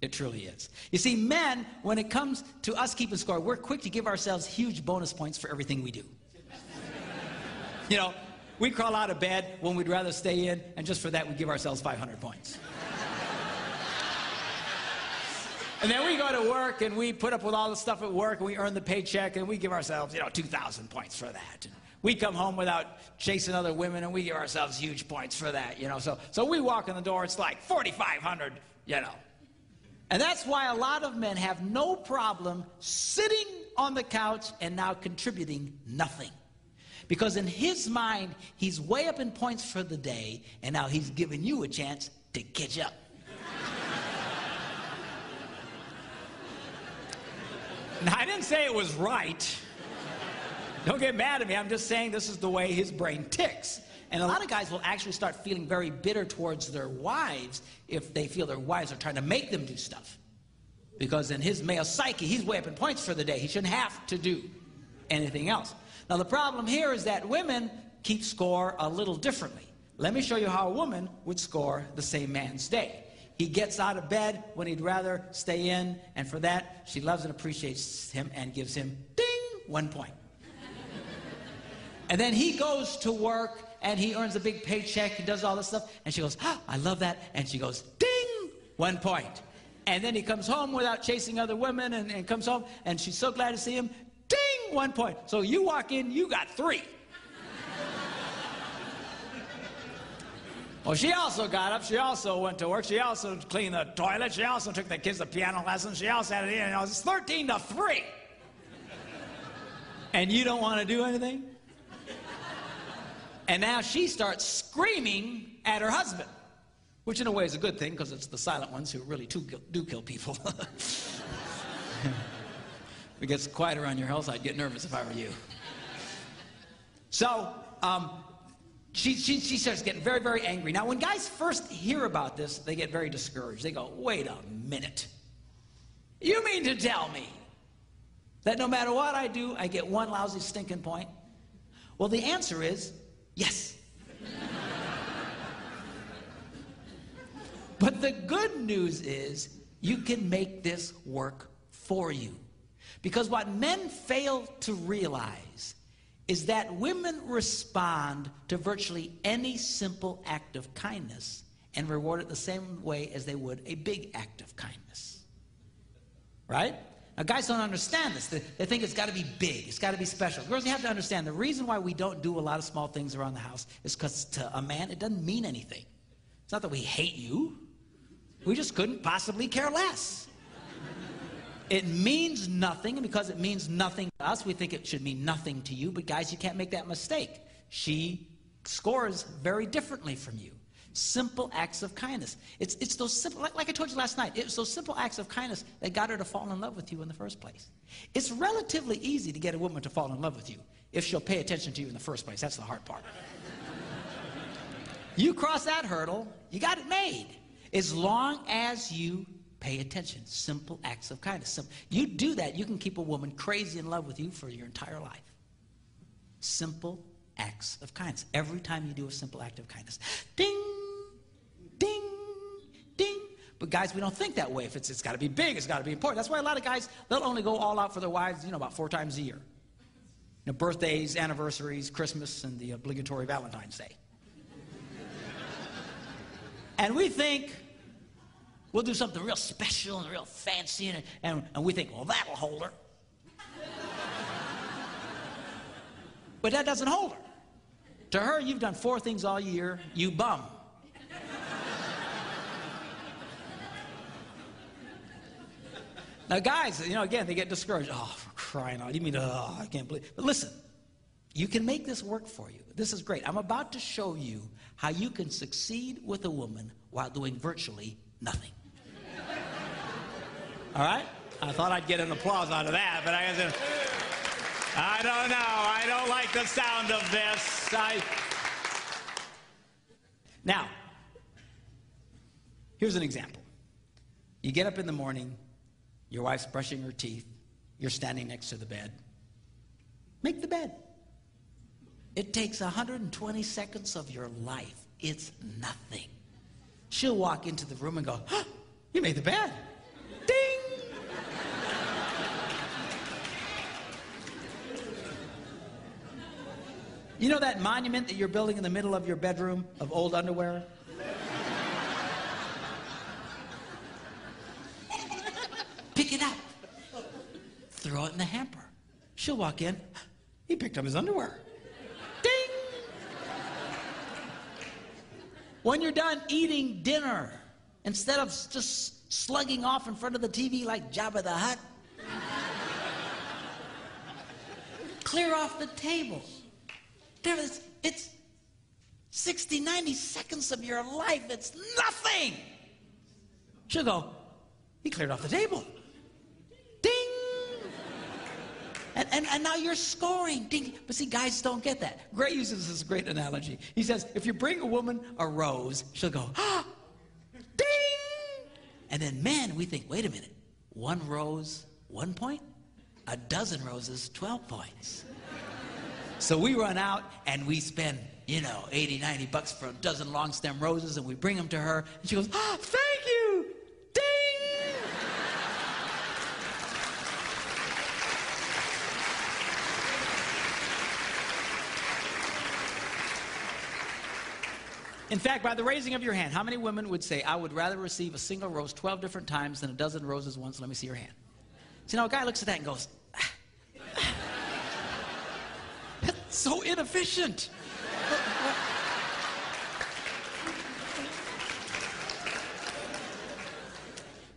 It truly is. You see, men, when it comes to us keeping score, we're quick to give ourselves huge bonus points for everything we do. You know, we crawl out of bed when we'd rather stay in, and just for that, we give ourselves 500 points. And then we go to work, and we put up with all the stuff at work, and we earn the paycheck, and we give ourselves, 2,000 points for that. And we come home without chasing other women, and we give ourselves huge points for that, So we walk in the door, it's like 4,500, And that's why a lot of men have no problem sitting on the couch and now contributing nothing. Because in his mind, he's way up in points for the day, and now he's giving you a chance to catch up. Now, I didn't say it was right. Don't get mad at me. I'm just saying this is the way his brain ticks. And a lot of guys will actually start feeling very bitter towards their wives if they feel their wives are trying to make them do stuff. Because in his male psyche, he's way up in points for the day. He shouldn't have to do anything else. Now, the problem here is that women keep score a little differently. Let me show you how a woman would score the same man's day. He gets out of bed when he'd rather stay in, and for that, she loves and appreciates him and gives him, ding, 1 point. And then he goes to work, and he earns a big paycheck, he does all this stuff, and she goes, I love that, and she goes, ding, 1 point. And then he comes home without chasing other women, and comes home, and she's so glad to see him, ding, 1 point. So you walk in, you got 3. Well, she also got up, she also went to work, she also cleaned the toilet, she also took the kids to piano lessons, she also had it, it's 13-3. And you don't want to do anything? And now she starts screaming at her husband, which in a way is a good thing, because it's the silent ones who really do kill people. If it gets quiet around your house, I'd get nervous if I were you. So, she starts getting very, very angry. Now, when guys first hear about this, they get very discouraged. They go, wait a minute. You mean to tell me that no matter what I do, I get 1 lousy stinking point? Well, the answer is yes. But the good news is you can make this work for you. Because what men fail to realize is that women respond to virtually any simple act of kindness and reward it the same way as they would a big act of kindness. Right? Now, guys don't understand this. They think it's got to be big. It's got to be special. Girls, you have to understand the reason why we don't do a lot of small things around the house is because to a man, it doesn't mean anything. It's not that we hate you. We just couldn't possibly care less. It means nothing, and because it means nothing to us, we think it should mean nothing to you. But guys, you can't make that mistake. She scores very differently from you. Simple acts of kindness. It's those simple, like I told you last night, it's those simple acts of kindness that got her to fall in love with you in the first place. It's relatively easy to get a woman to fall in love with you if she'll pay attention to you in the first place. That's the hard part. You cross that hurdle, you got it made. As long as you pay attention. Simple acts of kindness. You do that, you can keep a woman crazy in love with you for your entire life. Simple acts of kindness. Every time you do a simple act of kindness. Ding, ding, ding. But guys, we don't think that way. If it's got to be big, it's got to be important. That's why a lot of guys, they'll only go all out for their wives, about 4 times a year. Birthdays, anniversaries, Christmas, and the obligatory Valentine's Day. And we think we'll do something real special and real fancy, and we think, well, that'll hold her. But that doesn't hold her. To her, you've done 4 things all year, you bum. Now, guys, again, they get discouraged. Oh, for crying out. You mean, I can't believe. But listen, you can make this work for you. This is great. I'm about to show you how you can succeed with a woman while doing virtually nothing. All right? I thought I'd get an applause out of that, but I don't know. I don't like the sound of this. Now, here's an example. You get up in the morning, your wife's brushing her teeth, you're standing next to the bed. Make the bed. It takes 120 seconds of your life. It's nothing. She'll walk into the room and go, you made the bed. You know that monument that you're building in the middle of your bedroom of old underwear? Pick it up. Throw it in the hamper. She'll walk in. He picked up his underwear. Ding! When you're done eating dinner, instead of just slugging off in front of the TV like Jabba the Hutt, clear off the table. It's 60, 90 seconds of your life. It's nothing. She'll go, he cleared off the table. Ding! And now you're scoring. Ding! But see, guys don't get that. Gray uses this great analogy. He says, if you bring a woman a rose, she'll go, ah! Ding! And then men, we think, wait a minute. 1 rose, 1 point? A dozen roses, 12 points. So we run out and we spend, you know, 80, 90 bucks for a dozen long stem roses, and we bring them to her, and she goes, ah, thank you! Ding! In fact, by the raising of your hand, how many women would say, I would rather receive a single rose 12 different times than a dozen roses once? Let me see your hand. So now a guy looks at that and goes, that's so inefficient.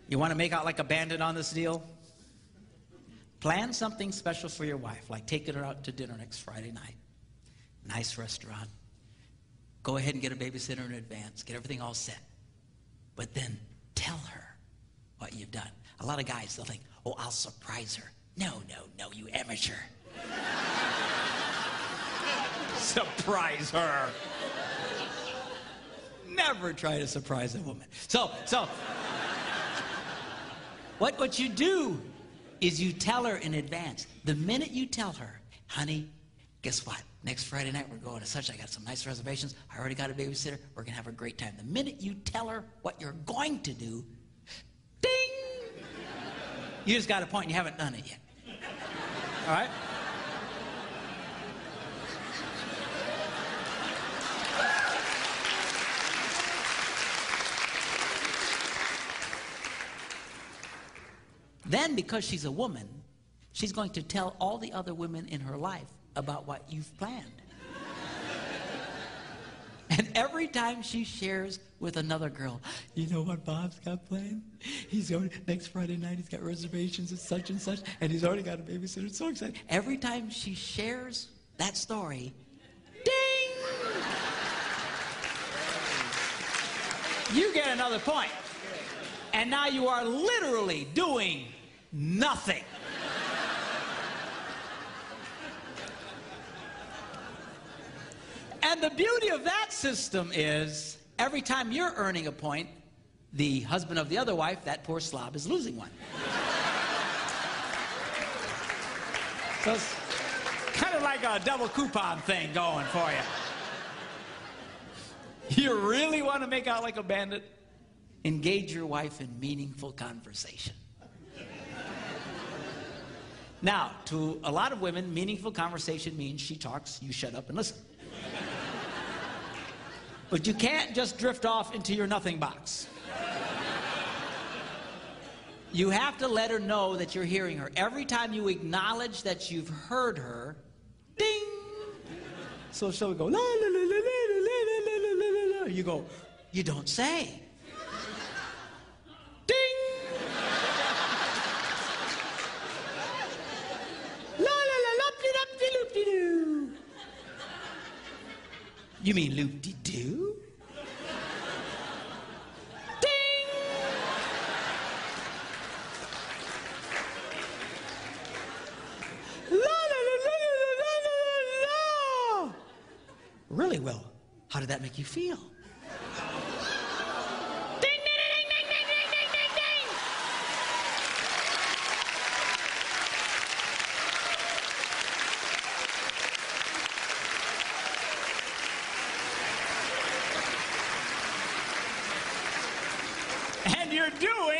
You want to make out like a bandit on this deal? Plan something special for your wife, like taking her out to dinner next Friday night. Nice restaurant. Go ahead and get a babysitter in advance. Get everything all set. But then tell her what you've done. A lot of guys, they'll think, oh, I'll surprise her. No, you amateur. Surprise her. Never try to surprise a woman. So what you do is you tell her in advance. The minute you tell her, honey, guess what? Next Friday night we're going to such. I got some nice reservations. I already got a babysitter. We're going to have a great time. The minute you tell her what you're going to do, ding! You just got a point. You haven't done it yet. All right? Then, because she's a woman, she's going to tell all the other women in her life about what you've planned. And every time she shares with another girl, you know what Bob's got planned? He's going next Friday night, he's got reservations at such and such, and he's already got a babysitter. It's so exciting. Every time she shares that story, ding! You get another point. And now you are literally doing nothing. And the beauty of that system is every time you're earning a point, the husband of the other wife, that poor slob, is losing one. So it's kind of like a double coupon thing going for you. You really want to make out like a bandit? Engage your wife in meaningful conversation. Now, to a lot of women, meaningful conversation means she talks, you shut up and listen. But you can't just drift off into your nothing box. You have to let her know that you're hearing her. Every time you acknowledge that you've heard her, ding! So she'll go, la, la, la, la, la, la, la, la, la. You go, you don't say. Ding! La, la, la, loop-de-loop-de-loop-de-doo. You mean loop-de-doo? Ding! La, la, la, la, la, la, la, la. Really well. How did that make you feel? You're doing